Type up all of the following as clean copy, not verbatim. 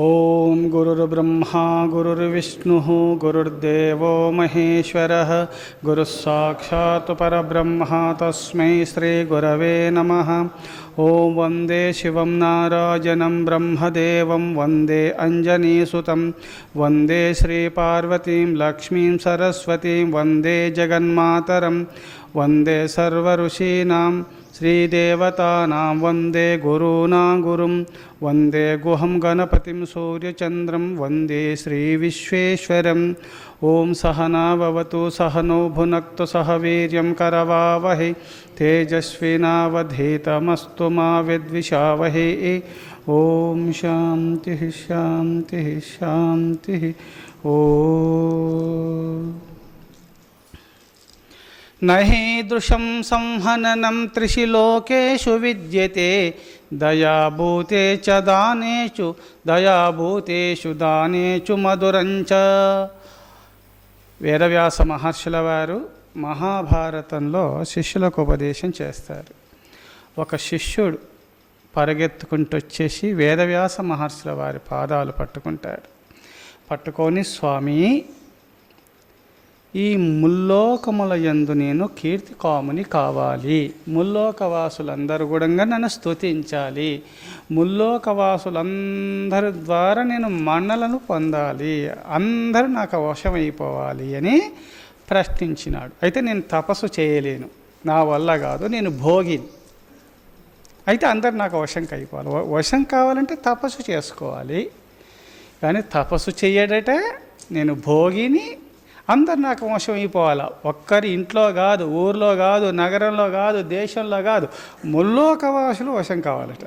ఓం గురుర్బ్రహ్మా గురుర్విష్ణుః గురుర్దేవో మహేశ్వరః గురుః సాక్షాత్ పరబ్రహ్మ తస్మై శ్రీ గురవే నమః. ఓం వందే శివం నారాయణం బ్రహ్మదేవం వందే అంజనీసుతం వందే శ్రీపార్వతీం లక్ష్మీం సరస్వతీం వందే జగన్మాతరం వందే సర్వఋషీణాం శ్రీదేవతానాం వందే గురూణాం గురుం వందే గుహం గణపతిం సూర్యచంద్రం వందే శ్రీవిశ్వేశ్వరం. ఓం సహనా భవతు సహనో భునక్తు సహ వీర్యం కరవావహై తేజస్వినావధీతమస్తు మా విద్విషావహై. ఓం శాంతి శాంతి శాంతి. ఓం నహీదృశం సంహననం త్రిషు లోకేషు విద్యతే దయాభూతే చ దానేషు దయాభూతేషు దానేషు మధురంచ. వేదవ్యాస మహర్షుల వారు మహాభారతంలో శిష్యులకు ఉపదేశం చేస్తారు. ఒక శిష్యుడు పరిగెత్తుకుంటూ వచ్చేసి వేదవ్యాస మహర్షుల వారి పాదాలు పట్టుకుంటాడు. పట్టుకొని, స్వామి, ఈ ముల్లోకముల యందు నేను కీర్తి కాముని కావాలి, ముల్లోకవాసులందరూ కూడా నన్ను స్తుతించాలి, ముల్లోకవాసులందరి ద్వారా నేను మన్నలను పొందాలి, అందరూ నాకు వశమైపోవాలి అని ప్రశ్నించినాడు. అయితే నేను తపస్సు చేయలేను, నా వల్ల కాదు, నేను భోగిని. అయితే అందరు నాకు వశంకి అయిపోవాలి. వశం కావాలంటే తపస్సు చేసుకోవాలి, కానీ తపస్సు చెయ్యడట, నేను భోగిని, అందరు నాకు వశం అయిపోవాలి. ఒక్కరి ఇంట్లో కాదు, ఊర్లో కాదు, నగరంలో కాదు, దేశంలో కాదు, ముల్లోకవాసులు వశం కావాలట.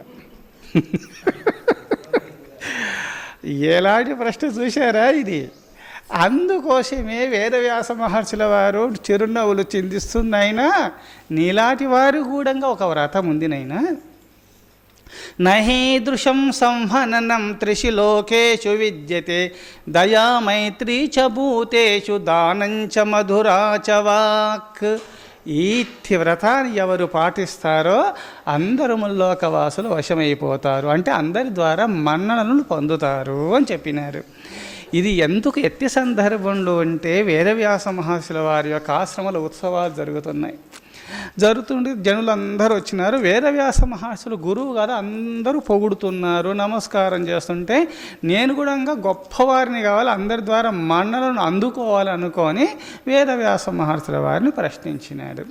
ఎలాంటి ప్రశ్న చూశారా ఇది? అందుకోసమే వేదవ్యాస మహర్షుల వారు చిరునవ్వులు చిందిస్తున్నాయినా, నీలాంటి వారు కూడా ఒక వ్రతం ఉంది నైనా. నహీదృశం సంహననం త్రిషు లోకేషు విద్యతే దయా మైత్రీ చ భూతేషు దానంచ మధురా చ వాక్. ఈ వ్రతాన్ని ఎవరు పాటిస్తారో అందరు ముల్లోకవాసులు వశమైపోతారు, అంటే అందరి ద్వారా మన్ననలను పొందుతారు అని చెప్పినారు. ఇది ఎందుకు ఎట్టి సందర్భంలో అంటే వేదవ్యాస మహర్షుల వారి యొక్క ఆశ్రమాల ఉత్సవాలు జరుగుతుంటే జనులందరూ వచ్చినారు. వేదవ్యాస మహర్షులు గురువు కదా, అందరూ పొగుడుతున్నారు, నమస్కారం చేస్తుంటే నేను కూడా గొప్పవారిని కావాలి, అందరి ద్వారా మన్నలను అందుకోవాలనుకొని వేదవ్యాస మహర్షుల వారిని ప్రశ్నించినాడు.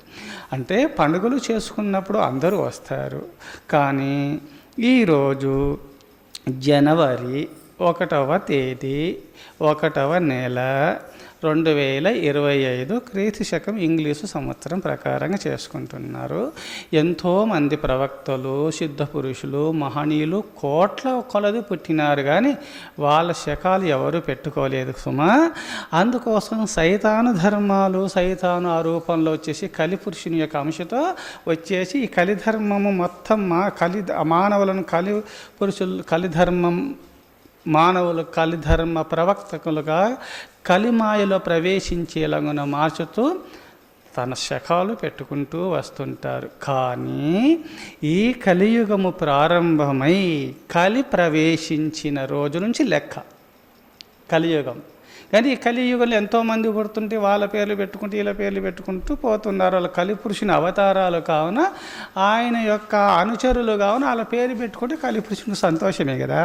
అంటే పండుగలు చేసుకున్నప్పుడు అందరూ వస్తారు, కానీ ఈరోజు జనవరి 1వ తేదీ 1వ నెల 2025 క్రీస్తు శకం ఇంగ్లీషు సంవత్సరం ప్రకారంగా చేసుకుంటున్నారు. ఎంతోమంది ప్రవక్తలు, సిద్ధ పురుషులు, మహనీయులు కోట్ల కొలది పుట్టినారు, కానీ వాళ్ళ శకాలు ఎవరు పెట్టుకోలేదు సుమా. అందుకోసం సైతాను ధర్మాలు, సైతాను ఆ రూపంలో వచ్చేసి కలిపురుషుని యొక్క అంశతో వచ్చేసి ఈ కలిధర్మము మొత్తం మానవులను మానవులు కలిధర్మ ప్రవక్తకులుగా కలిమాయలో ప్రవేశించేలాగా మార్చుతూ తన శకాలు పెట్టుకుంటూ వస్తుంటారు. కానీ ఈ కలియుగము ప్రారంభమై కలి ప్రవేశించిన రోజు నుంచి లెక్క కలియుగం. కానీ ఈ కలియుగంలో ఎంతోమంది పుడుతుంటే వాళ్ళ పేర్లు పెట్టుకుంటూ వీళ్ళ పేర్లు పెట్టుకుంటూ పోతున్నారు. వాళ్ళ కలిపురుషుని అవతారాలు కావున, ఆయన యొక్క అనుచరులు కావున వాళ్ళ పేరు పెట్టుకుంటే కలిపురుషుని సంతోషమే కదా,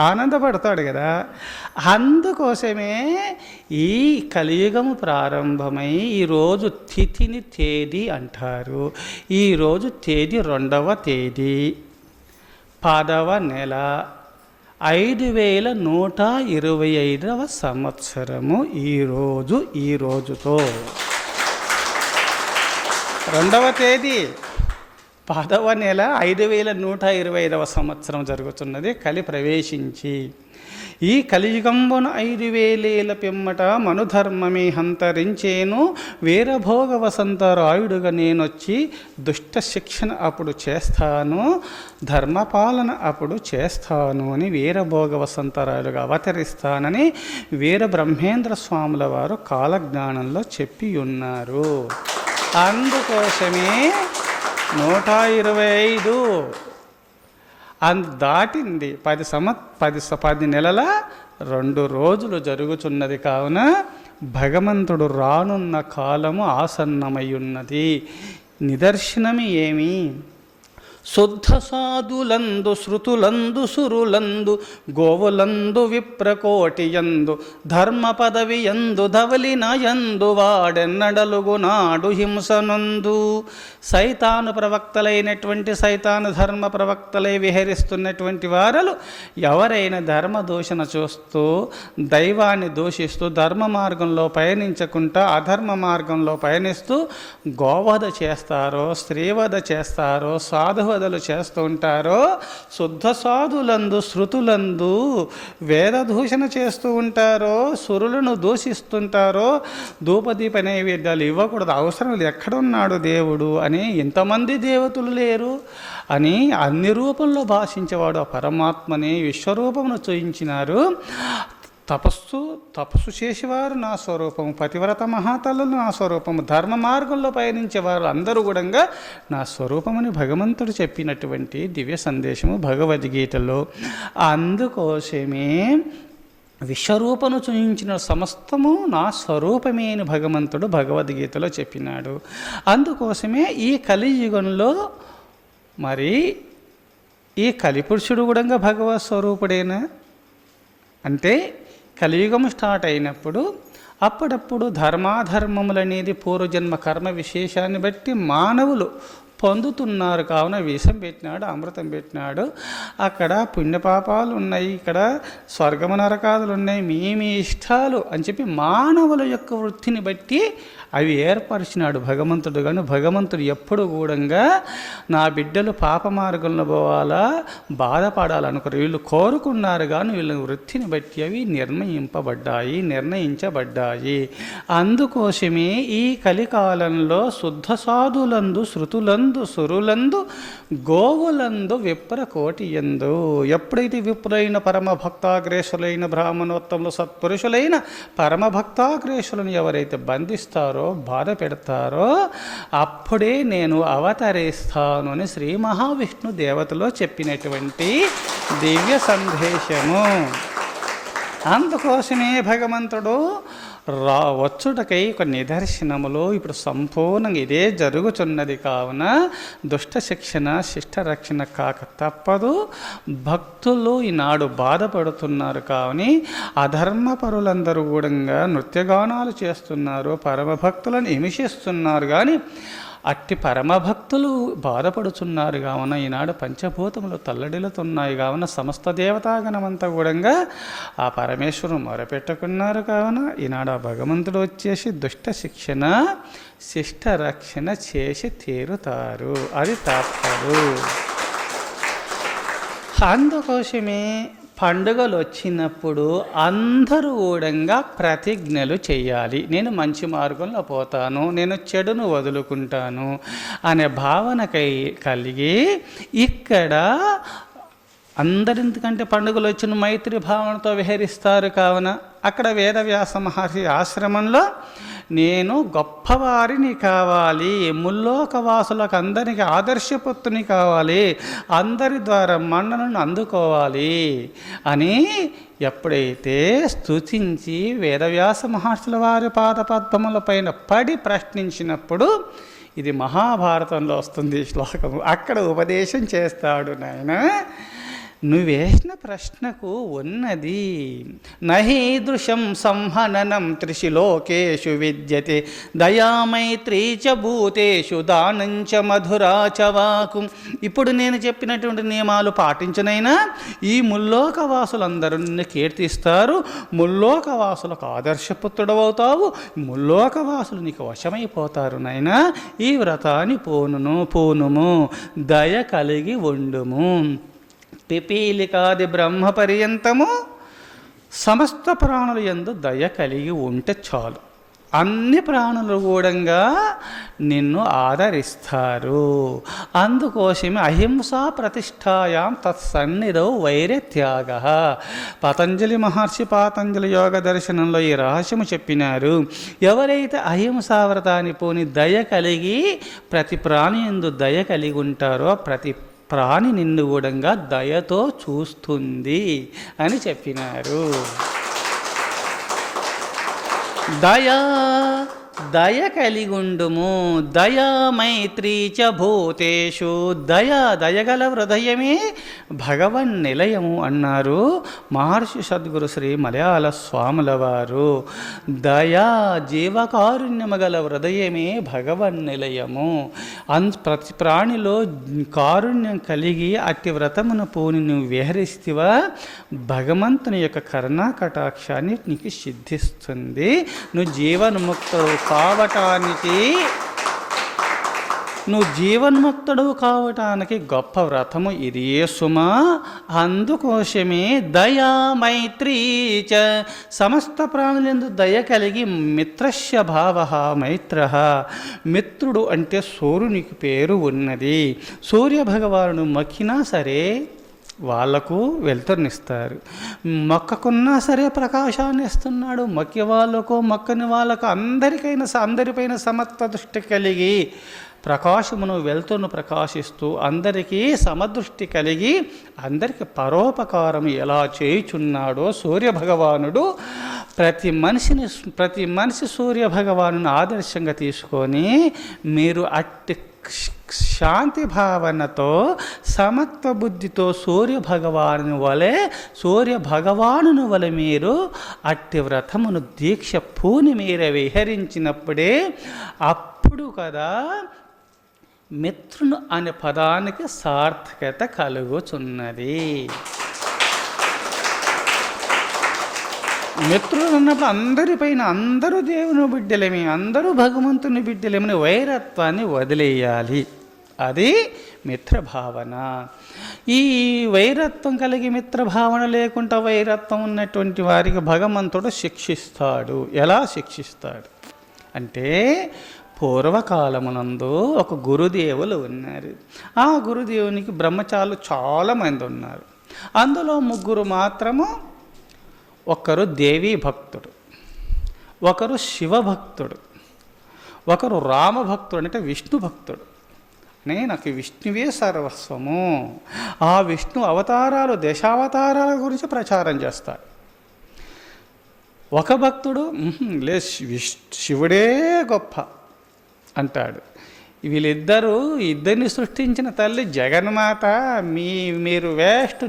ఆనందపడతాడు కదా. అందుకోసమే ఈ కలియుగము ప్రారంభమై ఈరోజు తిథిని తేదీ అంటారు. ఈరోజు తేదీ 2వ తేదీ 10వ నెల 5125వ సంవత్సరము. ఈ రోజుతో 2వ తేదీ 10వ నెల 5125వ సంవత్సరం జరుగుతున్నది కలి ప్రవేశించి. ఈ కలియుగంబున 5000 పిమ్మట మనుధర్మమే హంతరించేను, వీరభోగ వసంతరాయుడుగా నేనొచ్చి దుష్ట శిక్షణ అప్పుడు చేస్తాను, ధర్మపాలన అప్పుడు చేస్తాను అని వీరభోగ వసంతరాయుడుగా అవతరిస్తానని వీర బ్రహ్మేంద్ర స్వాముల వారు కాలజ్ఞానంలో చెప్పి ఉన్నారు. అందుకోసమే 125 దాటింది. 10 నెలల 2 రోజులు జరుగుతున్నది. కావున భగవంతుడు రానున్న కాలము ఆసన్నమయ్యున్నది. నిదర్శనమి ఏమి? శుద్ధ సాధులందు శృతులందు సురులందు గోవులందు విప్రకోటియందు ధర్మ పదవియందు ధవలినయందు వాడెన్నడలుగునాడు హింసనందు. సైతాను ప్రవక్తలైనటువంటి సైతాను ధర్మ ప్రవక్తలై విహరిస్తున్నటువంటి వారలు ఎవరైనా ధర్మ దూషణ చూస్తూ దైవాన్ని దూషిస్తూ ధర్మ మార్గంలో పయనించకుండా అధర్మ మార్గంలో పయనిస్తూ గోవధ చేస్తారో, స్త్రీవధ చేస్తారో, సాధువధలు చేస్తూ ఉంటారో, శుద్ధ సాధులందు శృతులందు వేద దూషణ చేస్తూ ఉంటారో, సురులను దూషిస్తుంటారో, ధూపదీప నైవేద్యాలు ఇవ్వకూడదు, అవసరం లేదు, ఎక్కడున్నాడు దేవుడు అని ఇంతమంది దేవతలు లేరు అని అన్ని రూపంలో భాషించేవాడు ఆ పరమాత్మని విశ్వరూపమును చూయించినారు. తపస్సు చేసేవారు నా స్వరూపము, పతివ్రత మహాతల్లులు నా స్వరూపము, ధర్మ మార్గంలో పయనించేవారు అందరూ కూడా నా స్వరూపమని భగవంతుడు చెప్పినటువంటి దివ్య సందేశము భగవద్గీతలో. అందుకోసమే విశ్వరూపను చూయించిన సమస్తము నా స్వరూపమే అని భగవంతుడు భగవద్గీతలో చెప్పినాడు. అందుకోసమే ఈ కలియుగంలో మరి ఈ కలిపురుషుడు కూడా భగవత్ స్వరూపుడేనా అంటే, కలియుగం స్టార్ట్ అయినప్పుడు అప్పుడప్పుడు ధర్మాధర్మములు అనేది పూర్వజన్మ కర్మ విశేషాన్ని బట్టి మానవులు పొందుతున్నారు. కావున విషం పెట్టినాడు, అమృతం పెట్టినాడు, అక్కడ పుణ్యపాపాలు ఉన్నాయి, ఇక్కడ స్వర్గము నరకాదులు ఉన్నాయి, మీ ఇష్టాలు అని చెప్పి మానవుల యొక్క వృత్తిని బట్టి అవి ఏర్పరిచినాడు భగవంతుడు. కానీ భగవంతుడు ఎప్పుడు కూడా నా బిడ్డలు పాప మార్గంలో పోవాలా, బాధపడాలనుకున్నారు, వీళ్ళు కోరుకున్నారు కానీ వీళ్ళ వృత్తిని బట్టి అవి నిర్ణయించబడ్డాయి. అందుకోసమే ఈ కలికాలంలో శుద్ధ సాధులందు శృతులందు సురులందు గోవులందు విప్రకోటియందు, ఎప్పుడైతే విప్రులైన పరమభక్తాగ్రేసులైన బ్రాహ్మణోత్తములు సత్పురుషులైన పరమభక్తాగ్రేసులను ఎవరైతే బంధిస్తారో, బాధ పెడతారో, అప్పుడే నేను అవతరిస్తాను అని శ్రీ మహావిష్ణు దేవతలో చెప్పినటువంటి దివ్య సందేశము. అందుకోసమే భగవంతుడు వచ్చుటకై ఒక నిదర్శనములో ఇప్పుడు సంపూర్ణంగా ఇదే జరుగుతున్నది. కావున దుష్ట శిక్షణ శిష్ట రక్షణ కాక తప్పదు. భక్తులు ఈనాడు బాధపడుతున్నారు. కావని అధర్మపరులందరూ కూడా నృత్యగానాలు చేస్తున్నారు, పరమభక్తులను హింసిస్తున్నారు. కానీ అట్టి పరమభక్తులు బాధపడుతున్నారు. కావున ఈనాడు పంచభూతములు తల్లడిల్లుతున్నాయి. కావున సమస్త దేవతాగణమంతా కూడా ఆ పరమేశ్వరుని మొరపెట్టుకున్నారు. కావున ఈనాడు ఆ భగవంతుడు వచ్చేసి దుష్ట శిక్షణ శిష్ట రక్షణ చేసి తీరుతారు, అది తప్పదు. అందుకోసమే పండుగలు వచ్చినప్పుడు అందరూ కూడా ప్రతిజ్ఞలు చేయాలి. నేను మంచి మార్గంలో పోతాను, నేను చెడును వదులుకుంటాను అనే భావన కలిగి ఇక్కడ అందరింతకంటే పండుగలు వచ్చిన మైత్రి భావనతో విహరిస్తారు. కావున అక్కడ వేదవ్యాస మహర్షి ఆశ్రమంలో నేను గొప్పవారిని కావాలి, ముల్లోకవాసులకు అందరికి ఆదర్శపుత్రుని కావాలి, అందరి ద్వారా మన్ననను అందుకోవాలి అని ఎప్పుడైతే స్తుతించి వేదవ్యాస మహర్షుల వారి పాదపద్మముల పైన పడి ప్రశ్నించినప్పుడు, ఇది మహాభారతంలో వస్తుంది ఈ శ్లోకము, అక్కడ ఉపదేశం చేస్తాడు. నాయన నువ్వేసిన ప్రశ్నకు ఉన్నది. నహీదృశం సంహననం త్రిశిలోకేషు విద్యతే దయామైత్రీ చ భూతేషు దానంచ మధురాచ వాకు. ఇప్పుడు నేను చెప్పినటువంటి నియమాలు పాటించనైనా ఈ ముల్లోకవాసులందరూ నిన్ను కీర్తిస్తారు, ముల్లోకవాసులకు ఆదర్శపుత్రుడవుతావు, ముల్లోకవాసులు నీకు వశమైపోతారు. నైనా ఈ వ్రతాన్ని పూనుము, దయ కలిగి ఉండుము. పిపీలికాది బ్రహ్మ పర్యంతము సమస్త ప్రాణుల యందు దయ కలిగి ఉంటే చాలు. అన్ని ప్రాణులు కూడా నిన్ను ఆదరిస్తారు. అందుకోసమే అహింసా ప్రతిష్టాయాం తత్సన్నిధౌ వైరత్యాగ. పతంజలి మహర్షి పాతంజలి యోగ దర్శనంలో ఈ రహస్యము చెప్పినారు. ఎవరైతే అహింసా వ్రతాన్ని పోని దయ కలిగి ప్రతి ప్రాణి యందు దయ కలిగి ఉంటారో ప్రతి ప్రాణి నిన్ను కూడా దయతో చూస్తుంది అని చెప్పినారు. దయ కలిగుండుము. దయా మైత్రీ చ భూతేషు. దయగల హృదయమే భగవన్ నిలయము అన్నారు మహర్షి సద్గురు శ్రీ మలయాళ స్వాముల వారు. దయా జీవకారుణ్యము గల హృదయమే భగవన్ నిలయము. ప్రతి ప్రాణిలో కారుణ్యం కలిగి అట్టి వ్రతమును పూని నువ్వు విహరిస్తేవా భగవంతుని యొక్క కరుణా కటాక్షాన్ని నీకు సిద్ధిస్తుంది. నువ్వు జీవన్ముక్తుడు కావటానికి గొప్ప వ్రతము ఇదే సుమా. అందుకోసమే దయా మైత్రీ చ. సమస్త ప్రాణులందు దయ కలిగి మిత్రస్య భావ మైత్ర. మిత్రుడు అంటే సూర్యునికి పేరు ఉన్నది. సూర్యభగవానుడు మొక్కినా సరే వాళ్లకు వెలుతురునిస్తారు, మొక్కకున్నా సరే ప్రకాశాన్ని ఇస్తున్నాడు. మొక్కి వాళ్ళకు మొక్కని వాళ్ళకు అందరిపైన సమత్వ దృష్టి కలిగి ప్రకాశమును వెలుతురును ప్రకాశిస్తూ అందరికీ సమదృష్టి కలిగి అందరికీ పరోపకారం ఎలా చేయుచున్నాడో సూర్యభగవానుడు ప్రతి మనిషి సూర్యభగవాను ఆదర్శంగా తీసుకొని మీరు అట్టి శాంతి భావనతో సమత్వ బుద్ధితో సూర్యభగవాను వలె మీరు అట్టి వ్రతమును దీక్ష పూని మీరు విహరించినప్పుడే అప్పుడు కదా మిత్రును అనే పదానికి సార్థకత కలుగుచున్నది. మిత్రులు అన్నప్పుడు అందరిపైన అందరూ దేవుని బిడ్డలేమి, అందరూ భగవంతుని బిడ్డలేమని వైరత్వాన్ని వదిలేయాలి. అది మిత్రభావన. ఈ వైరత్వం కలిగి మిత్రభావన లేకుండా వైరత్వం ఉన్నటువంటి వారికి భగవంతుడు శిక్షిస్తాడు. ఎలా శిక్షిస్తాడు అంటే పూర్వకాలమునందు ఒక గురుదేవులు ఉన్నారు. ఆ గురుదేవునికి బ్రహ్మచారులు చాలామంది ఉన్నారు. అందులో ముగ్గురు మాత్రము, ఒకరు దేవీ భక్తుడు, ఒకరు శివభక్తుడు, ఒకరు రామభక్తుడు అంటే విష్ణు భక్తుడు. నాకు విష్ణువే సర్వస్వము. ఆ విష్ణు అవతారాలు దశావతారాల గురించి ప్రచారం చేస్తాడు. ఒక భక్తుడు లే శివుడే గొప్ప అంటాడు. ఇద్దరిని సృష్టించిన తల్లి జగన్మాత, మీరు వేస్ట్,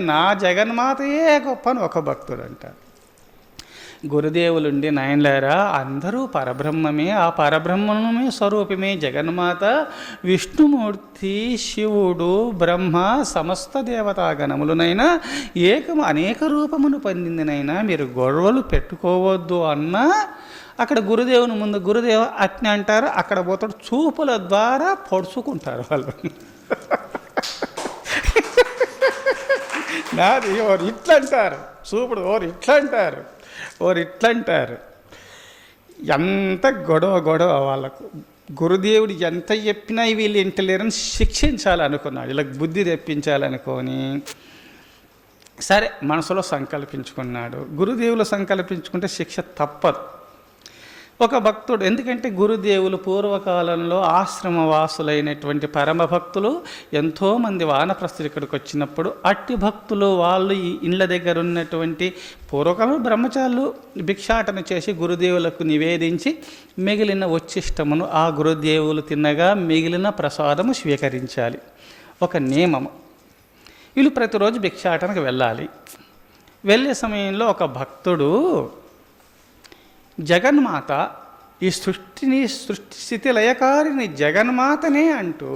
నా జగన్మాతయే గొప్ప అని ఒక భక్తుడు అంటాడు. గురుదేవులుండి నాయనలారా అందరూ పరబ్రహ్మమే, ఆ పరబ్రహ్మమే స్వరూపమే జగన్మాత, విష్ణుమూర్తి, శివుడు, బ్రహ్మ, సమస్త దేవతాగణములనైనా అనేక రూపమును పొందిందినైనా మీరు గొడవలు పెట్టుకోవద్దు అన్నా అక్కడ గురుదేవుని ముందు గురుదేవ అట్ని అంటారు. అక్కడ పోతాడు చూపుల ద్వారా పొడుచుకుంటారు వాళ్ళు. నాది ఓరు ఇట్లా అంటారు, చూపుడు ఓరు ఇట్లా అంటారు, ఓరు ఇట్లా అంటారు. ఎంత గొడవ వాళ్ళకు. గురుదేవుడు ఎంత చెప్పినా వీళ్ళు ఇంటలేరని శిక్షించాలనుకున్నాడు, ఇలా బుద్ధి తెప్పించాలనుకొని సరే మనసులో సంకల్పించుకున్నాడు. గురుదేవులు సంకల్పించుకుంటే శిక్ష తప్పదు. ఒక భక్తుడు, ఎందుకంటే గురుదేవులు పూర్వకాలంలో ఆశ్రమవాసులైనటువంటి పరమ భక్తులు ఎంతోమంది వానప్రస్థులు ఇక్కడికి వచ్చినప్పుడు అట్టి భక్తులు వాళ్ళు ఈ ఇండ్ల దగ్గర ఉన్నటువంటి పూర్వకాలంలో బ్రహ్మచారులు భిక్షాటన చేసి గురుదేవులకు నివేదించి మిగిలిన ఉచ్చిష్టమును ఆ గురుదేవులు తిన్నగా మిగిలిన ప్రసాదము స్వీకరించాలి. ఒక నియమము. వీళ్ళు ప్రతిరోజు భిక్షాటనకు వెళ్ళాలి. వెళ్ళే సమయంలో ఒక భక్తుడు జగన్మాత, ఈ సృష్టి స్థితి లయకారిని జగన్మాతనే అంటూ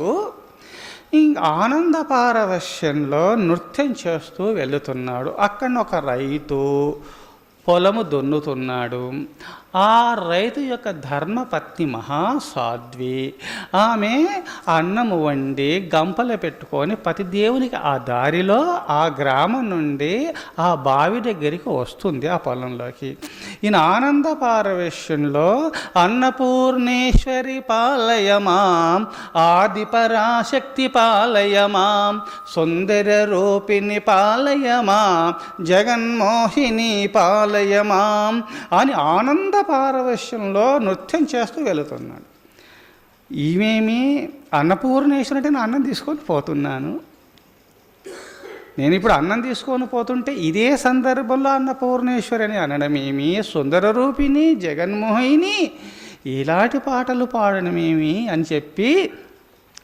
ఆనంద పారవశ్యంలో నృత్యం చేస్తూ వెళుతున్నాడు. అక్కడ ఒక రైతు పొలము దున్నుతున్నాడు. ఆ రైతు యొక్క ధర్మపత్ని మహాసాధ్వి. ఆమె అన్నము వండి గంపలు పెట్టుకొని ప్రతి దేవునికి ఆ దారిలో ఆ గ్రామం నుండి ఆ బావి దగ్గరికి వస్తుంది ఆ పొలంలోకి. ఈయన ఆనంద పారవేశ్యంలో అన్నపూర్ణేశ్వరి పాలయమాం, ఆది పరాశక్తి పాలయమాం, సుందర రూపిణి పాలయమాం, జగన్మోహిని పాలయమాం అని ఆనంద పారవశ్యంలో నృత్యం చేస్తూ వెళుతున్నాడు. ఈమెమి అన్నపూర్ణేశ్వరి అంటే నేను అన్నం తీసుకొని పోతున్నాను, నేను ఇప్పుడు అన్నం తీసుకొని పోతుంటే ఇదే సందర్భంలో అన్నపూర్ణేశ్వరి అని అనడమేమి, సుందర రూపిణి జగన్మోహిని ఇలాంటి పాటలు పాడడమేమి అని చెప్పి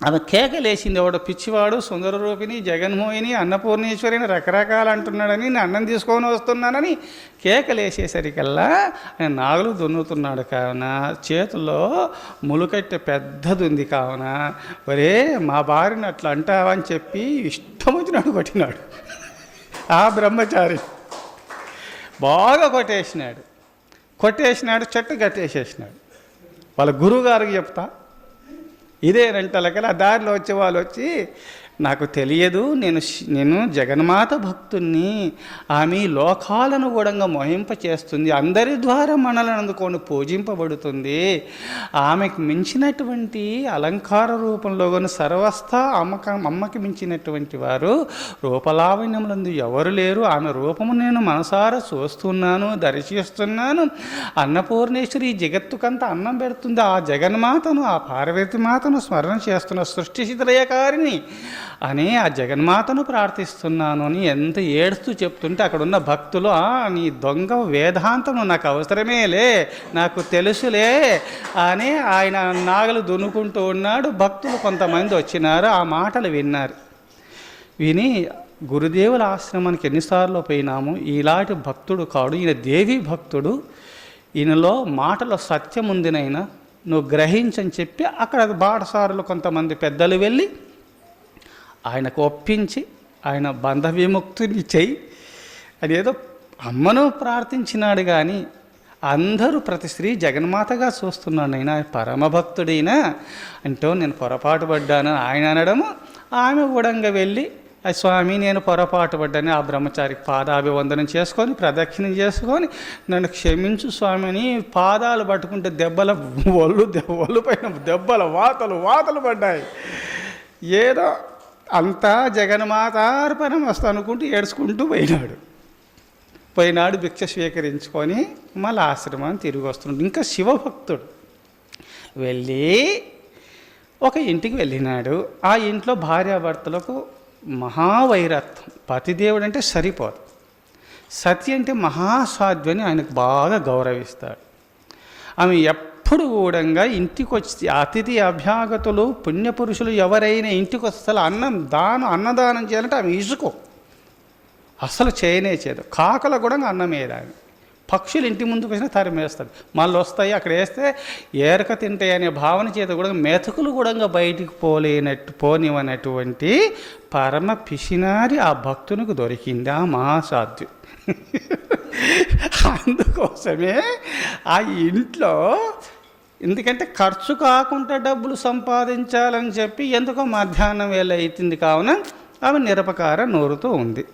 ఆమె కేకలేసింది. ఎవడో పిచ్చివాడు సుందర రూపిణి జగన్మోహిని అన్నపూర్ణేశ్వరిని రకరకాలు అంటున్నాడని, నేను అన్నం తీసుకొని వస్తున్నానని కేకలేసేసరికల్లా ఆయన నాగులు దున్నుతున్నాడు కావున చేతుల్లో ములుకట్టె పెద్దది ఉంది కావున, ఒరే మా భార్యని అట్లా అంటావని చెప్పి ఇష్టం వచ్చినాడు కొట్టినాడు. ఆ బ్రహ్మచారి బాగా కొట్టేసినాడు, చెట్టు కట్టేసేసినాడు. వాళ్ళ గురువుగారికి చెప్తా ఇదేనంటలకల్లా దారిలో వచ్చే వాళ్ళు వచ్చి, నాకు తెలియదు, నేను జగన్మాత భక్తుణ్ణి, ఆమె లోకాలను కూడా మోహింప చేస్తుంది, అందరి ద్వారా మనలను అందుకొని పూజింపబడుతుంది, ఆమెకు మించినటువంటి అలంకార రూపంలో కొన్ని సర్వస్థ అమ్మకి మించినటువంటి వారు రూపలావణ్యములందు ఎవరు లేరు, ఆమె రూపము నేను మనసారా చూస్తున్నాను, దర్శిస్తున్నాను. అన్నపూర్ణేశ్వరి జగత్తుకంతా అన్నం పెడుతుంది, ఆ జగన్మాతను ఆ పార్వతీ మాతను స్మరణ చేస్తున్న సృష్టి శిథిలయకారిని అని ఆ జగన్మాతను ప్రార్థిస్తున్నాను అని ఎంత ఏడుస్తూ చెప్తుంటే అక్కడున్న భక్తులు, నీ దొంగ వేదాంతము నాకు అవసరమేలే, నాకు తెలుసులే అని ఆయన నాగలు దున్నుకుంటూ ఉన్నాడు. భక్తులు కొంతమంది వచ్చినారు, ఆ మాటలు విన్నారు. విని గురుదేవుల ఆశ్రమానికి ఎన్నిసార్లు పోయినాము, ఇలాంటి భక్తుడు కాడు, ఈయన దేవి భక్తుడు, ఈయనలో మాటలో సత్యం ఉందినైనా నువ్వు గ్రహించని చెప్పి అక్కడ బాటసారులు కొంతమంది పెద్దలు వెళ్ళి ఆయనకు ఒప్పించి ఆయన బంధ విముక్తిని చెయ్యి అదేదో అమ్మను ప్రార్థించినాడు. కానీ అందరూ ప్రతి స్త్రీ జగన్మాతగా చూస్తున్నాడు. అయినా పరమభక్తుడైనా అంటూ నేను పొరపాటు పడ్డాను ఆయన అనడము, ఆమె కూడా వెళ్ళి స్వామి నేను పొరపాటు పడ్డాను, ఆ బ్రహ్మచారికి పాదాభివందనం చేసుకొని ప్రదక్షిణం చేసుకొని నన్ను క్షమించు స్వామి అని పాదాలు పట్టుకుంటే ఒళ్ళు పైన దెబ్బల వాతలు పడ్డాయి. ఏదో అంతా జగన్మాతార్పణం వస్తా అనుకుంటూ ఏడ్చుకుంటూ పోయినాడు భిక్ష స్వీకరించుకొని మళ్ళీ ఆశ్రమాన్ని తిరిగి వస్తున్నాడు. ఇంకా శివభక్తుడు వెళ్ళి ఒక ఇంటికి వెళ్ళినాడు. ఆ ఇంట్లో భార్యాభర్తలకు మహావైరత్వం, పతిదేవుడు అంటే సరిపోదు, సతి అంటే మహాసాధ్వని ఆయనకు బాగా గౌరవిస్తాడు. ఆమె ఎప్పుడు కూడా ఇంటికి వచ్చి అతిథి అభ్యాగతులు పుణ్యపురుషులు ఎవరైనా ఇంటికి వస్తే అన్నదానం చేయాలంటే ఆమె ఇసుకో అసలు చేయదు. కాకల కూడా అన్నమేది ఆమె. పక్షులు ఇంటి ముందుకు వచ్చినా తరిమేస్తుంది, మళ్ళీ వస్తాయి, అక్కడ వేస్తే ఏరక తింటాయి అనే భావన చేత కూడా మెతుకులు కూడా బయటికి పోనివనటువంటి పరమ పిసినారి ఆ భక్తునికి దొరికింది ఆ మహాసాధ్యం. అందుకోసమే ఆ ఇంట్లో ఎందుకంటే ఖర్చు కాకుండా డబ్బులు సంపాదించాలని చెప్పి ఎందుకో మధ్యాహ్నం వేళ అవుతుంది కావున ఆమె నిరపకార నోరుతూ ఉంది.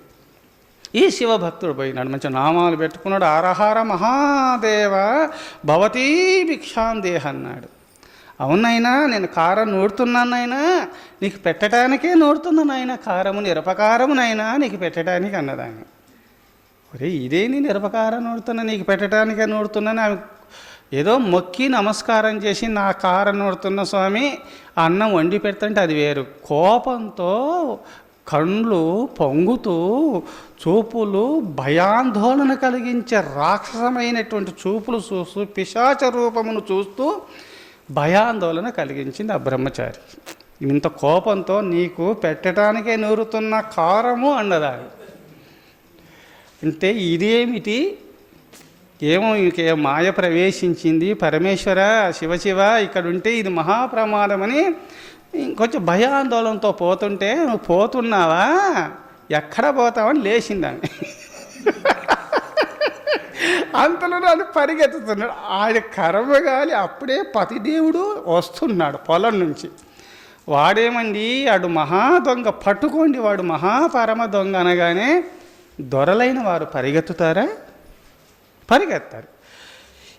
ఈ శివభక్తుడు పోయినాడు, మంచి నామాలు పెట్టుకున్నాడు, ఆరహార మహాదేవ భవతీ భిక్షాం దేహ అన్నాడు. అవునైనా నేను కారం నూరుతున్నానైనా నీకు పెట్టడానికే నూరుతున్నాను ఆయన, కారము నిరపకారమునైనా నీకు పెట్టడానికి అన్నదాయన. ఒరే ఇదేని నిరపకారం నూరుతున్నా నీకు పెట్టడానికే నూరుతున్నాను. ఆమె ఏదో మొక్కి నమస్కారం చేసి నా కారం నూరుతున్న స్వామి అన్నం వండి పెడుతుంటే అది వేరు. కోపంతో కళ్ళు పొంగుతూ చూపులు భయాందోళన కలిగించే రాక్షసమైనటువంటి చూపులు చూస్తూ పిశాచ రూపమును చూస్తూ భయాందోళన కలిగించింది ఆ బ్రహ్మచారి. ఇంత కోపంతో నీకు పెట్టడానికే నూరుతున్న కారము అన్నదాన్ని. అంటే ఇదేమిటి, ఏమో ఇంకే మాయ ప్రవేశించింది, పరమేశ్వర శివశివ ఇక్కడ ఉంటే ఇది మహాప్రమాదమని ఇంకొంచెం భయాందోళనతో పోతుంటే నువ్వు పోతున్నావా, ఎక్కడ పోతావని లేచిందాన్ని. అంతలో నన్ను పరిగెత్తుతున్నాడు. ఆయన కర్మగాలి అప్పుడే పతిదేవుడు వస్తున్నాడు పొలం నుంచి. వాడేమండి వాడు మహా దొంగ, పట్టుకోండి వాడు మహాపరమ దొంగ అనగానే దొరలైన వారు పరిగెత్తుతారా? పరిగెత్తారు.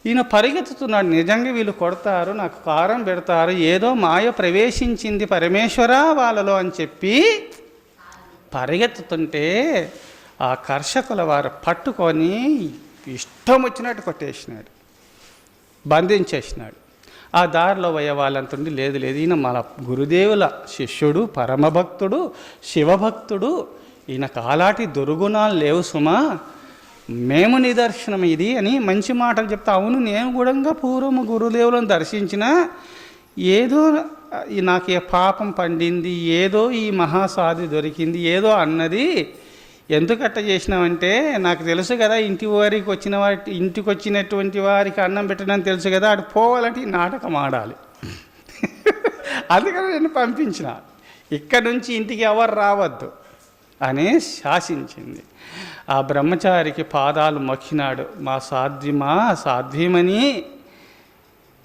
ఈయన పరిగెత్తుతున్నాడు. నిజంగా వీళ్ళు కొడతారు, నాకు కారం పెడతారు, ఏదో మాయ ప్రవేశించింది పరమేశ్వర వాళ్ళలో అని చెప్పి పరిగెత్తుతుంటే ఆ కర్షకుల వారు పట్టుకొని ఇష్టం వచ్చినట్టు కొట్టేసినాడు, బంధించేసినాడు. ఆ దారిలో పోయే వాళ్ళంతుండి లేదు లేదు ఈయన మన గురుదేవుల శిష్యుడు, పరమభక్తుడు, శివభక్తుడు, ఈయన కాలాటి దుర్గుణాలు లేవు సుమా, మేము నిదర్శనం ఇది అని మంచి మాటలు చెప్తా. అవును, నేను కూడా పూర్వము గురుదేవులను దర్శించిన, ఏదో నాకు ఏ పాపం పండింది, ఏదో ఈ మహాసాధి దొరికింది, ఏదో అన్నది. ఎందుకట్ట చేసినామంటే నాకు తెలుసు కదా, ఇంటికి వచ్చినటువంటి వారికి అన్నం పెట్టడం తెలుసు కదా, అటు పోవాలంటే ఈ నాటకం ఆడాలి. అందుకని నేను పంపించిన, ఇక్కడి నుంచి ఇంటికి ఎవరు రావద్దు అని శాసించింది. ఆ బ్రహ్మచారికి పాదాలు మొక్కినాడు. మా సాధ్వీమని,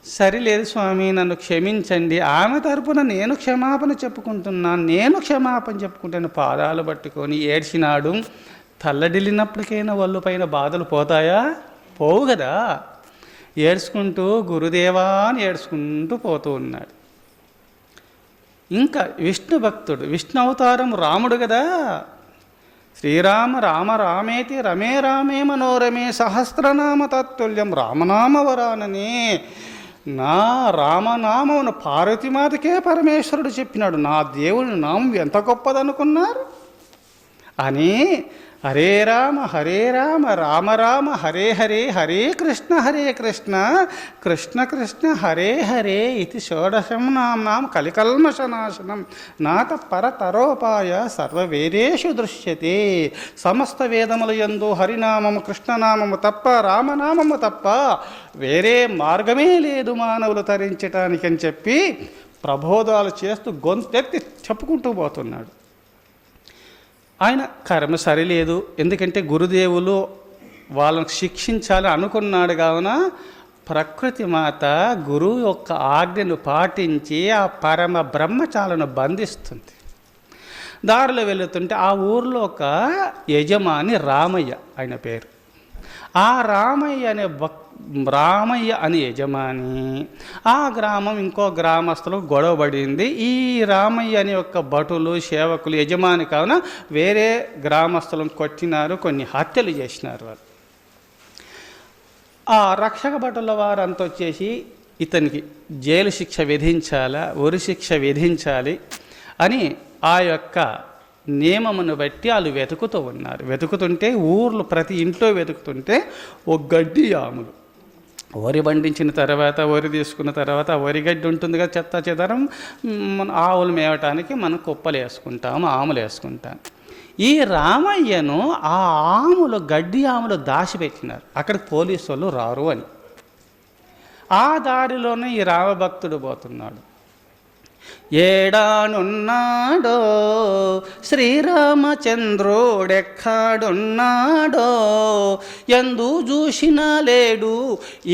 సరిలేదు స్వామి నన్ను క్షమించండి, ఆమె తరపున నేను క్షమాపణ చెప్పుకుంటాను పాదాలు పట్టుకొని ఏడ్చినాడు. తల్లడిల్లినప్పటికైనా వాళ్ళు పైన బాధలు పోతాయా? పోవు కదా. ఏడ్చుకుంటూ గురుదేవా అని ఏడ్చుకుంటూ పోతూ ఉన్నాడు. ఇంకా విష్ణు భక్తుడు, విష్ణు అవతారం రాముడు కదా. శ్రీరామ రామ రామేతి రమే రామే మనోరమే సహస్రనామ తత్తుల్యం రామనామ వరాననే. నా రామనామమును పార్వతీమాతకే పరమేశ్వరుడు చెప్పినాడు. నా దేవుని నామం ఎంత గొప్పదనుకున్నారు అని హరే రామ రామ రామ హరే హరే, హరే కృష్ణ కృష్ణ కృష్ణ హరే హరే ఇది షోడశం నాం కలికల్మషనాశనం నాత పరతరోపాయ సర్వవేదేషు దృశ్యతే. సమస్త వేదముల యందు హరినామము కృష్ణనామము తప్ప, రామనామము తప్ప వేరే మార్గమే లేదు మానవులు తరించటానికి అని చెప్పి ప్రబోధాలు చేస్తూ గొంతెత్తి చెప్పుకుంటూ పోతున్నాడు. ఆయన కర్మ సరిలేదు, ఎందుకంటే గురుదేవులు వాళ్ళని శిక్షించాలి అనుకున్నాడు. కావున ప్రకృతి మాత గురువు యొక్క ఆజ్ఞను పాటించి ఆ పరమ బ్రహ్మచాలను బంధిస్తుంది. దారిలో వెళుతుంటే ఆ ఊర్లో ఒక యజమాని రామయ్య ఆయన పేరు. ఆ రామయ్య అనే యజమాని, ఆ గ్రామం ఇంకో గ్రామస్తులకు గొడవబడింది. ఈ రామయ్య అనే యొక్క భటులు, సేవకులు యజమాని కావున వేరే గ్రామస్తులను కొట్టినారు, కొన్ని హత్యలు చేసినారు వారు. ఆ రక్షక భటుల వారు అంత వచ్చేసి ఇతనికి జైలు శిక్ష విధించాలా, ఉరి శిక్ష విధించాలి అని ఆ యొక్క నియమమును బట్టి వాళ్ళు వెతుకుతూ ఉన్నారు. వెతుకుతుంటే ఊర్లు ప్రతి ఇంట్లో వెతుకుతుంటే ఒక గడ్డి ఆములు, వరి పండించిన తర్వాత, వరి తీసుకున్న తర్వాత వరి గడ్డి ఉంటుంది కదా, చెత్త చెదరం మన ఆవులు మేవటానికి మనం కుప్పలు వేసుకుంటాము, ఆములు వేసుకుంటాం. ఈ రామయ్యను ఆ గడ్డి ఆములు దాచిపెట్టినారు, అక్కడికి పోలీసు వాళ్ళు రారు అని. ఆ దారిలోనే ఈ రామభక్తుడు పోతున్నాడు. ఏడానున్నాడో శ్రీరామచంద్రుడెక్కడున్నాడో, ఎందు చూసినా లేడు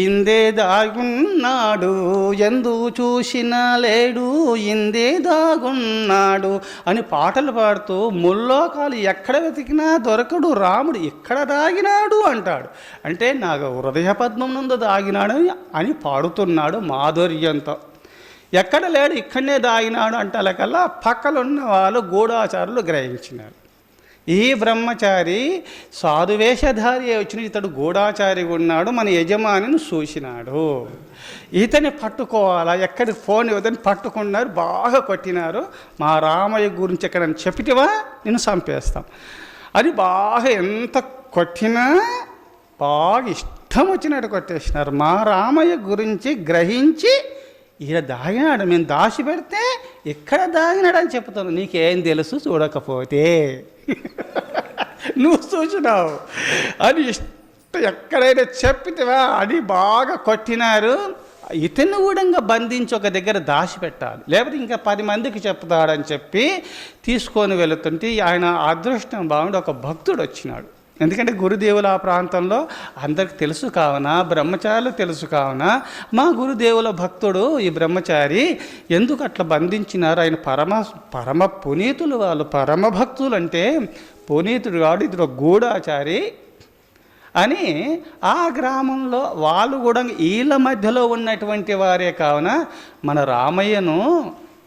ఇందే దాగున్నాడు, ఎందు చూసినా లేడు ఇందే దాగున్నాడు అని పాటలు పాడుతూ ముల్లోకాలు ఎక్కడ వెతికినా దొరకడు రాముడు, ఇక్కడ దాగినాడు అంటాడు. అంటే నాకు హృదయ పద్మం నందు దాగినాడు అని పాడుతున్నాడు మాధుర్యంతో. ఎక్కడ లేడు, ఇక్కడనే దాగినాడు అంటాలకల్లా పక్కలున్న వాళ్ళు గూఢాచారులు గ్రహించినారు. ఈ బ్రహ్మచారి సాధువేషధారి వచ్చిన ఇతడు గూఢాచారిగా ఉన్నాడు, మన యజమానిని చూసినాడు, ఇతని పట్టుకోవాలా, ఎక్కడికి ఫోన్ ఇవ్వదని పట్టుకున్నారు, బాగా కొట్టినారు. మా రామయ్య గురించి ఎక్కడ చెప్పిటివా నేను చంపేస్తాం అని బాగా ఎంత కొట్టినా బాగా ఇష్టం వచ్చినట్టు కొట్టేసినారు. మా రామయ్య గురించి గ్రహించి ఈయన దాగినాడు, మేము దాచి పెడితే ఎక్కడ దాగినాడు అని చెప్తాను. నీకేం తెలుసు చూడకపోతే, నువ్వు చూసినావు అని ఎక్కడైనా చెప్పితేవా అని బాగా కొట్టినారు. ఇతను కూడా బంధించి ఒక దగ్గర దాచిపెట్టాలి, లేకపోతే ఇంకా 10 మందికి చెప్తాడని చెప్పి తీసుకొని వెళుతుంటే ఆయన అదృష్టం బాగుండి ఒక భక్తుడు వచ్చినాడు. ఎందుకంటే గురుదేవుల ఆ ప్రాంతంలో అందరికి తెలుసు కావున, బ్రహ్మచారులు తెలుసు కావున, మా గురుదేవుల భక్తుడు ఈ బ్రహ్మచారి ఎందుకు అట్లా బంధించినారు, ఆయన పరమ పునీతులు, వాళ్ళు పరమ భక్తులు, అంటే పునీతుడు కాదు, ఇది గూఢాచారి అని ఆ గ్రామంలో వాళ్ళు కూడా వీళ్ళ మధ్యలో ఉన్నటువంటి వారే కావున మన రామయ్యను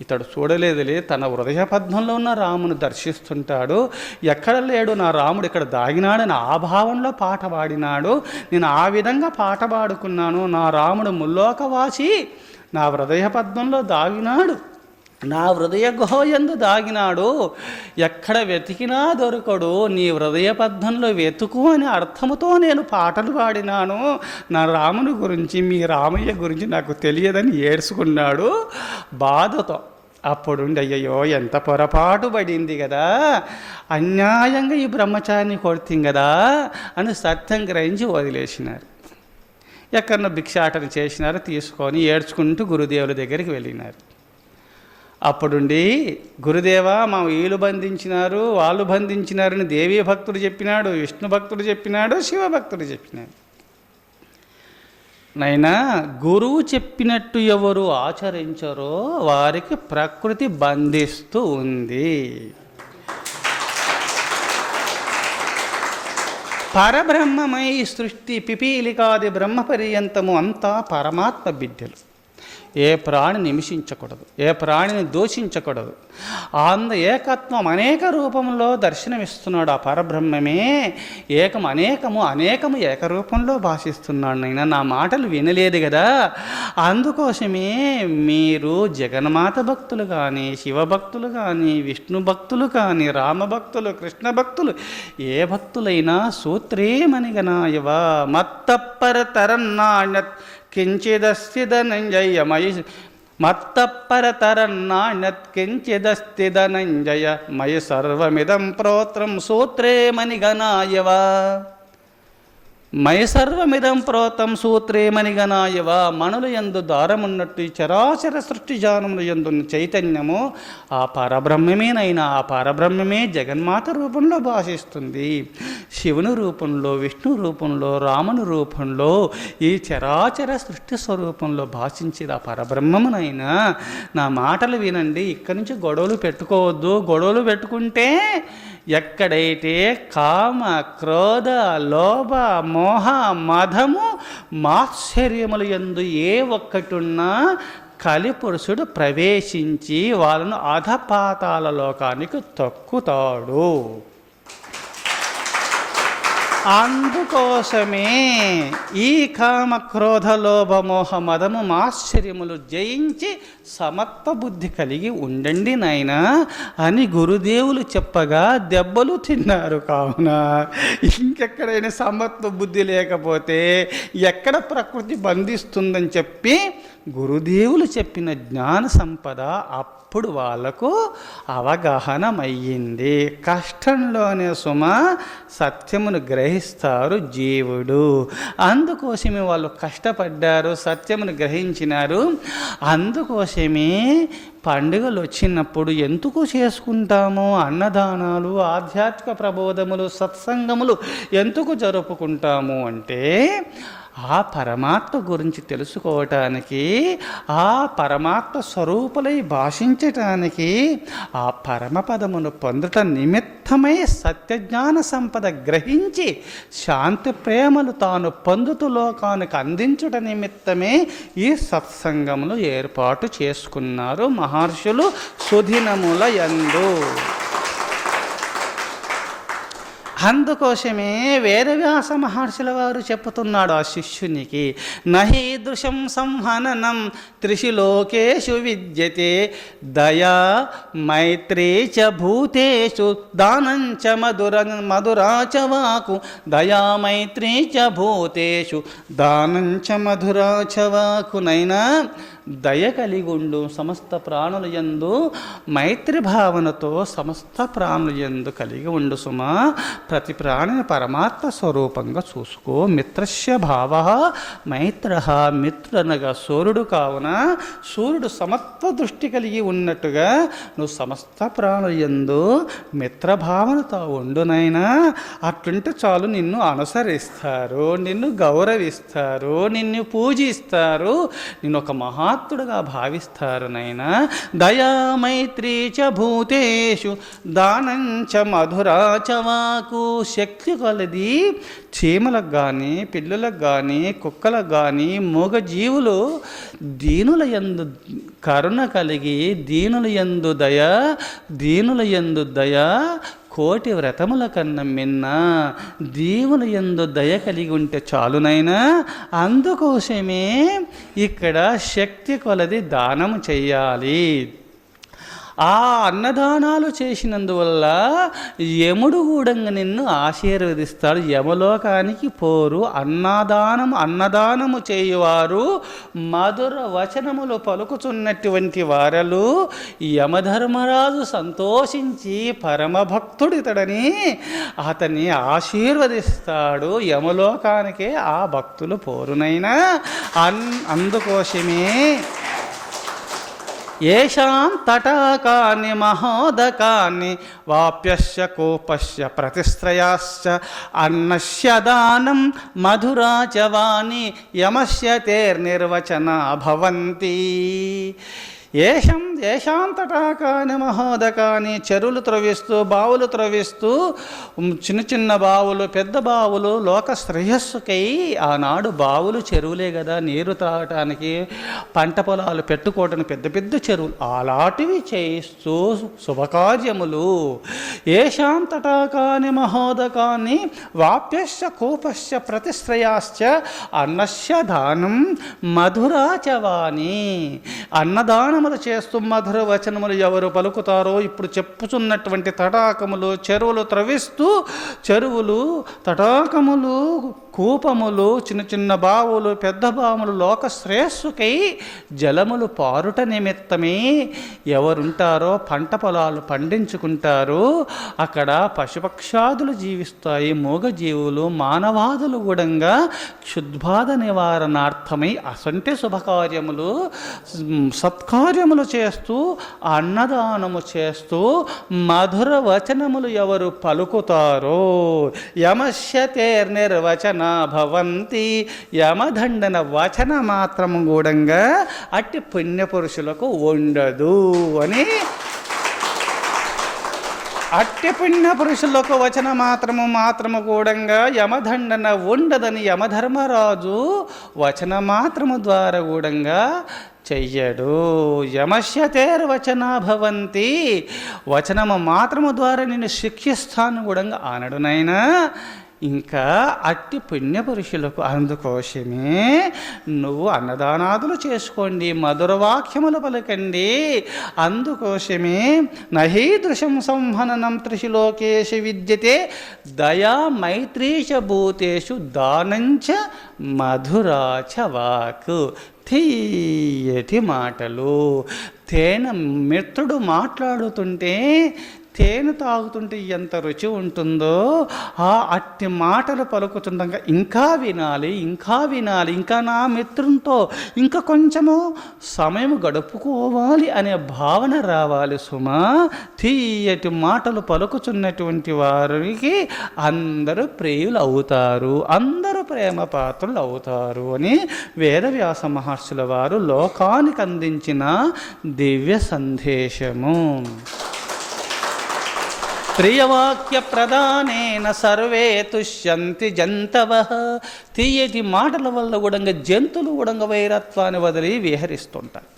ఇతడు చూడలేదులే, తన హృదయ పద్మంలో ఉన్న రామును దర్శిస్తుంటాడు, ఎక్కడ లేడు నా రాముడు ఇక్కడ దాగినాడని ఆ భావంలో పాట పాడినాడు. నేను ఆ విధంగా పాట పాడుకున్నాను. నా రాముడు ముల్లోకవాసి నా హృదయ పద్మంలో దాగినాడు, నా హృదయ గుహయందు దాగినాడు, ఎక్కడ వెతికినా దొరకడు, నీ హృదయ పద్మంలో వెతుకు అని అర్థముతో నేను పాటలు పాడినాను. నా రాముని గురించి, మీ రామయ్య గురించి నాకు తెలియదని ఏడ్చుకున్నాడు బాధతో. అప్పుడుండి అయ్యయ్యో ఎంత పొరపాటు పడింది కదా, అన్యాయంగా ఈ బ్రహ్మచారిని కొడుతుంది కదా అని సత్యం గ్రహించి వదిలేసినారు. ఎక్కడన్నా భిక్షాటన చేసినారు, తీసుకొని ఏడ్చుకుంటూ గురుదేవుల దగ్గరికి వెళ్ళినారు. అప్పుడుండి గురుదేవా మా వీళ్ళు బంధించినారు, వాళ్ళు బంధించినారని దేవీ భక్తుడు చెప్పినాడు, విష్ణు భక్తుడు చెప్పినాడు, శివభక్తుడు చెప్పినాడు. నైనా గురువు చెప్పినట్టు ఎవరు ఆచరించరో వారికి ప్రకృతి బంధిస్తూ ఉంది. పరబ్రహ్మమై సృష్టి పిపీలికాది బ్రహ్మపర్యంతము అంతా పరమాత్మ బిడ్డలు. ఏ ప్రాణిని హింసించకూడదు, ఏ ప్రాణిని దూషించకూడదు. ఏకత్వం అనేక రూపంలో దర్శనమిస్తున్నాడు. ఆ పరబ్రహ్మమే అనేకము ఏకరూపంలో భాషిస్తున్నాడు. నైనా నా మాటలు వినలేదు కదా, అందుకోసమే మీరు జగన్మాత భక్తులు కానీ, శివభక్తులు కానీ, విష్ణు భక్తులు కానీ, రామభక్తులు, కృష్ణ భక్తులు, ఏ భక్తులైనా సూత్రేమనిగనాయవ మత్తప్పర తరన్నాణ్యత్ కించిదస్తి ధనంజయ మయి మత్తప్పరతరన్నాణ్యత్ కించిదస్తి ధనంజయ మయి సర్వమిదం ప్రోత్రం సూత్రే మణిగణాయవ మయ సర్వమిదం ప్రోతం సూత్రే మణిగణాయవ. మణులు యందు దారమున్నట్టు ఈ చరాచర సృష్టి జానములు యందున్న చైతన్యము ఆ పరబ్రహ్మమేనైనా ఆ పరబ్రహ్మమే జగన్మాత రూపంలో భాషిస్తుంది. శివుని రూపంలో, విష్ణు రూపంలో, రాముని రూపంలో, ఈ చరాచర సృష్టి స్వరూపంలో భాషించేది ఆ పరబ్రహ్మమునైనా నా మాటలు వినండి. ఇక్కడి నుంచి గొడవలు పెట్టుకోవద్దు. గొడవలు పెట్టుకుంటే ఎక్కడైతే కామ, క్రోధ, లోభ, మోహ, మదము, మాత్సర్యముల యందు ఏ ఒక్కటున్నా కలిపురుషుడు ప్రవేశించి వాళ్ళను అధపాతాల లోకానికి తొక్కుతాడు. అందుకోసమే ఈ కామ, క్రోధ, లోభ, మోహ, మదము, మాశ్చర్యములు జయించి సమత్వ బుద్ధి కలిగి ఉండండి నాయనా అని గురుదేవులు చెప్పగా దెబ్బలు తిన్నారు. కావున ఇంకెక్కడైనా సమత్వ బుద్ధి లేకపోతే ఎక్కడ ప్రకృతి బంధిస్తుందని చెప్పి గురుదేవులు చెప్పిన జ్ఞాన సంపద అప్పుడు వాళ్ళకు అవగాహనమయ్యింది. కష్టంలోనే సుమ సత్యమును గ్రహిస్తారు జీవుడు. అందుకోసమే వాళ్ళు కష్టపడ్డారు, సత్యమును గ్రహించినారు. అందుకోసమే పండుగలు వచ్చినప్పుడు ఎందుకు చేసుకుంటాము, అన్నదానాలు, ఆధ్యాత్మిక ప్రబోధములు, సత్సంగములు ఎందుకు జరుపుకుంటాము అంటే ఆ పరమాత్మ గురించి తెలుసుకోవటానికి, ఆ పరమాత్మ స్వరూపులై భాషించటానికి, ఆ పరమపదమును పొందటం నిమిత్తమై సత్యజ్ఞాన సంపద గ్రహించి శాంతి ప్రేమలు తాను పొందుతూ లోకానికి అందించుట నిమిత్తమే ఈ సత్సంగములు ఏర్పాటు చేసుకున్నారు మహర్షులు సుదినముల యందు. అందుకోసమే వేదవ్యాస మహర్షుల వారు చెప్పుతున్నాడు ఆ శిష్యునికి, నహీదృశం సంహననం త్రిషు లోకేషు విద్యతే దయా మైత్రీ చ భూతేషు దానం చ మధురా చ వాకు దయా మైత్రీ చ భూతేషు దానం చ మధురా చ వాకు. నైనా దయ కలిగి ఉండు, సమస్త ప్రాణుల యందు మైత్రి భావనతో సమస్త ప్రాణుల యందు కలిగి ఉండు సుమా. ప్రతి ప్రాణిని పరమాత్మ స్వరూపంగా చూసుకో. మిత్రస్య భావ మైత్ర, మిత్రనగా సూర్యుడు కావున సూర్యుడు సమత్వ దృష్టి కలిగి ఉన్నట్టుగా నువ్వు సమస్త ప్రాణుల యందు మిత్రభావనతో ఉండునైనా. అట్లుంటే చాలు, నిన్ను అనుసరిస్తారు, నిన్ను గౌరవిస్తారు, నిన్ను పూజిస్తారు, నిన్ను ఒక మహాత్ముడుగా భావిస్తారు నైనా. దయా మైత్రీ చ భూతేషు దానంచ మధురాచ వాకు. శక్తి కొలది చీమలకు కానీ, పిల్లులకు కానీ, కుక్కలకు కానీ, మూగజీవులు దీనుల యందు కరుణ కలిగి, దీనుల యందు దయ, దీనుల యందు దయ కోటి వ్రతముల కన్నా మిన్న. దీవుల యందు దయ కలిగి ఉంటే చాలునైనా. అందుకోసమే ఇక్కడ శక్తి కొలది దానము చెయ్యాలి. ఆ అన్నదానాలు చేసినందువల్ల యముడు కూడా నిన్ను ఆశీర్వదిస్తాడు. యమలోకానికి పోరు. అన్నదానము చేయువారు మధుర వచనములు పలుకుచున్నటువంటి వారలు యమధర్మరాజు సంతోషించి పరమభక్తుడితడని అతన్ని ఆశీర్వదిస్తాడు. యమలోకానికే ఆ భక్తులు పోరునైనా. అందుకోసమే ఏషాం తటాకాని మహోదకాని వాప్యస్య కోపస్య ప్రతిశ్రయాశ్చ అన్నస్య దానం మధురాచ వాణి యమస్య తేర్నిర్వచన భవంతి. ఏషాం తటాకాని మహోదకాని. చెరువులు త్రవ్విస్తూ, బావులు త్రవ్విస్తూ, చిన్న చిన్న బావులు, పెద్ద బావులు లోక శ్రేయస్సుకై. ఆనాడు బావులు చెరువులే కదా నీరు తాగటానికి, పంట పొలాలు పెట్టుకోవటానికి పెద్ద పెద్ద చెరువులు, అలాంటివి చేయిస్తూ శుభకార్యములు. ఏషాం తటాకాని మహోదకాని వాప్యస్య కోపస్య ప్రతిశ్రయాశ్చ అన్నస్య దానం మధురాచ వాణి. అన్నదానములు చేస్తూ మధుర వచనములు ఎవరు పలుకుతారో, ఇప్పుడు చెప్పుచున్నటువంటి తటాకములు, చెరువులు త్రవిస్తూ, చెరువులు, తటాకములు, కూపములు, చిన్న చిన్న బావులు, పెద్ద బావులు లోక శ్రేయస్సుకై జలములు పారుట నిమిత్తమే ఎవరుంటారో పంట పొలాలు పండించుకుంటారు. అక్కడ పశుపక్షాదులు జీవిస్తాయి, మూగజీవులు, మానవాదులు కూడా క్షుద్బాధ నివారణార్థమై అసంటి శుభకార్యములు, సత్కార్యములు చేస్తూ, అన్నదానము చేస్తూ మధుర వచనములు ఎవరు పలుకుతారో యమస్య తేర్నిర్వచన భవంతి. యమదండన వచన మాత్రము గూడంగా అట్టి పుణ్యపురుషులకు ఉండదు అని. అట్టి పుణ్యపురుషులకు వచన మాత్రము కూడంగా యమదండన ఉండదని యమధర్మరాజు వచన మాత్రము ద్వారా కూడంగా చెయ్యడు. యమస్య తేర్వచన భవంతి. వచనము మాత్రము ద్వారా నేను శిక్షిస్తాను కూడా అనడునైనా. ఇంకా అట్టి పుణ్యపురుషులకు అందుకోసమే నువ్వు అన్నదానాదులు చేసుకోండి, మధుర వాక్యములు పలకండి. అందుకోసమే నహీదృశం సంహననం త్రిశులోకేషు విద్యతే దయా మైత్రీచ భూతేషు దానంచ మధురాచ వాక్. తీయటి మాటలు. మిత్రుడు మాట్లాడుతుంటే తేనె తాగుతుంటే ఎంత రుచి ఉంటుందో ఆ అట్టి మాటలు పలుకుతుండగా ఇంకా వినాలి, ఇంకా వినాలి, ఇంకా నా మిత్రునితో ఇంకా కొంచెము సమయం గడుపుకోవాలి అనే భావన రావాలి సుమా. తీయటి మాటలు పలుకుతున్నటువంటి వారికి అందరూ ప్రియులు అవుతారు, అందరూ ప్రేమ పాత్రలు అవుతారు అని వేదవ్యాస మహర్షుల వారు లోకానికి అందించిన దివ్య సందేశము. ప్రియవాక్య ప్రధానేన సర్వే తుష్యంతి జంతవః. తీయటి మాటల వల్ల కూడా జంతువులు కూడా వైరత్వాన్ని వదిలి విహరిస్తుంటారు.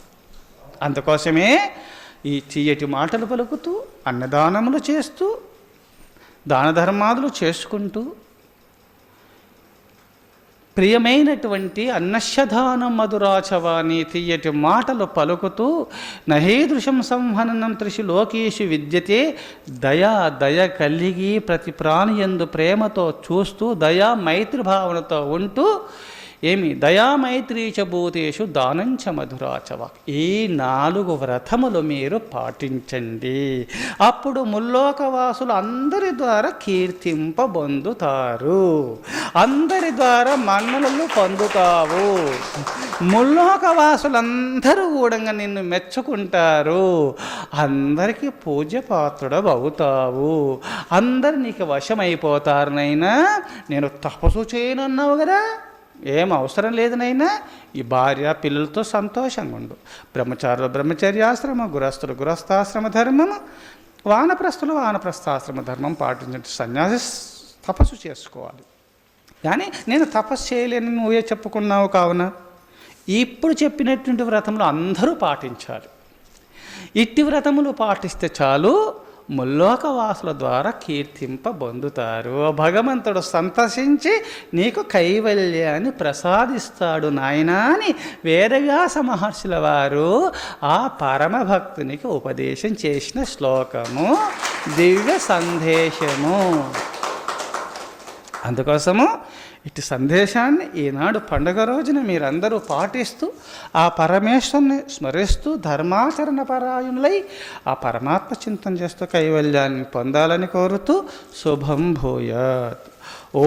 అందుకోసమే ఈ తీయటి మాటలు పలుకుతూ, అన్నదానములు చేస్తూ, దాన ధర్మాదులు చేసుకుంటూ, ప్రియమైనటువంటి అన్నశ్యధానం మధురాచవాణి తీయటి మాటలు పలుకుతూ నహీదృశం సంహననం త్రిషు లోకేషు విద్యతే దయ కలిగి ప్రతి ప్రాణియందు ప్రేమతో చూస్తూ, దయా మైత్రి భావనతో ఉంటూ ఏమి దయామైత్రీచ భూతేషు దానంచ మధురాచవ. ఈ 4 వ్రతములు మీరు పాటించండి. అప్పుడు ముల్లోకవాసులు అందరి ద్వారా కీర్తింపబొందుతారు, అందరి ద్వారా మన్ననలు పొందుతావు. ముల్లోకవాసులందరూ కూడా నిన్ను మెచ్చుకుంటారు, అందరికీ పూజ్యపాత్రుడవుతావు, అందరు నీకు వశమైపోతారు. నైనా నేను తపస్సు చేయనన్నావు కదా, ఏం అవసరం లేదు నైనా, ఈ భార్య పిల్లలతో సంతోషంగా ఉండు. బ్రహ్మచారులు బ్రహ్మచర్యాశ్రమ, గృహస్థులు గృహస్థాశ్రమ ధర్మము, వానప్రస్థులు వానప్రస్థాశ్రమ ధర్మం పాటించే సన్యాసి తపస్సు చేసుకోవాలి. కానీ నేను తపస్సు చేయలేని నువ్వే చెప్పుకున్నావు కావున ఇప్పుడు చెప్పినటువంటి వ్రతములు అందరూ పాటించాలి. ఇట్టి వ్రతములు పాటిస్తే చాలు, ముల్లోకవాసుల ద్వారా కీర్తింపబొందుతారు. భగవంతుడు సంతసించి నీకు కైవల్యాన్ని ప్రసాదిస్తాడు నాయనా అని వేదవ్యాస మహర్షుల వారు ఆ పరమభక్తునికి ఉపదేశం చేసిన శ్లోకము, దివ్య సందేశము. అందుకోసము ఇటు సందేశాన్ని ఈనాడు పండుగ రోజున మీరందరూ పాటిస్తూ ఆ పరమేశ్వరుని స్మరిస్తూ ధర్మాచరణ పరాయణులై ఆ పరమాత్మ చింతన చేస్తూ కైవల్యాన్ని పొందాలని కోరుతూ శుభం భూయాత్. ఓ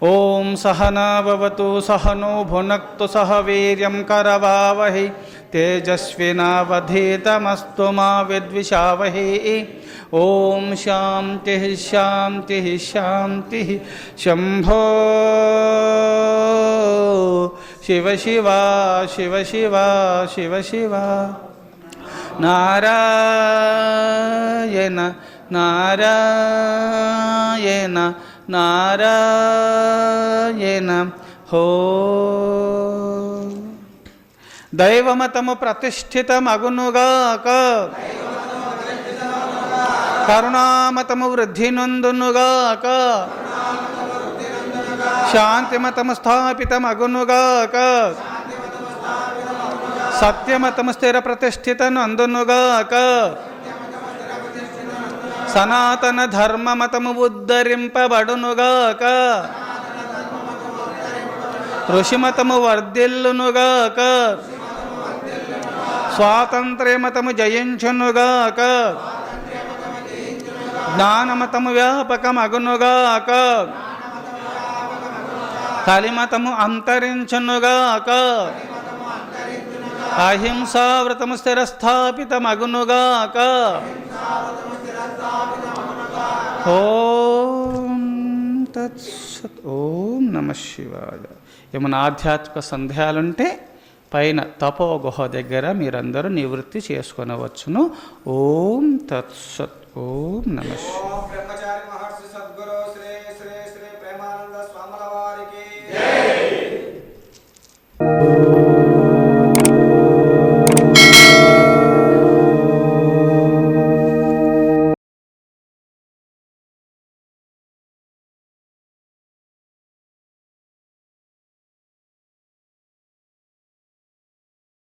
ఓం సహనా భవతు సహనో భునక్తు సహ వీర్యం కరవావహై తేజస్వినావధీతమస్తు మా విద్విషావహై. ఓం శాంతి శాంతి శాంతి. శంభో శివ శివ శివ శివ శివ శివ. నారాయణ నారాయణ నారాయణ. హో దైవమతము ప్రతిష్ఠితమగునుగాక, కరుణామతము వృద్ధి నొందునుగాక, శాంతిమతము స్థాపితమగునుగాక, సత్యమతము స్థిర ప్రతిష్ఠిత నందునుగాక, సనాతన ధర్మమతము ఉద్ధరింపబడునుగాక, ఋషిమతము వర్ధిల్లునుగాక, స్వాతంత్ర్యమతము జయించునుగాక, జ్ఞానమతము వ్యాపకమగునుగాక, కలిమతము అంతరించునుగాక, అహింసావ్రతము స్థిరస్థాపితమగునుగాక. ఓం తత్సత్. ఓం నమః శివాయ. ఏమైనా ఆధ్యాత్మిక సందేహాలుంటే పైన తపోగుహ దగ్గర మీరందరూ నివృత్తి చేసుకొనవచ్చును. ఓం తత్సత్. ఓం నమః శివాయ.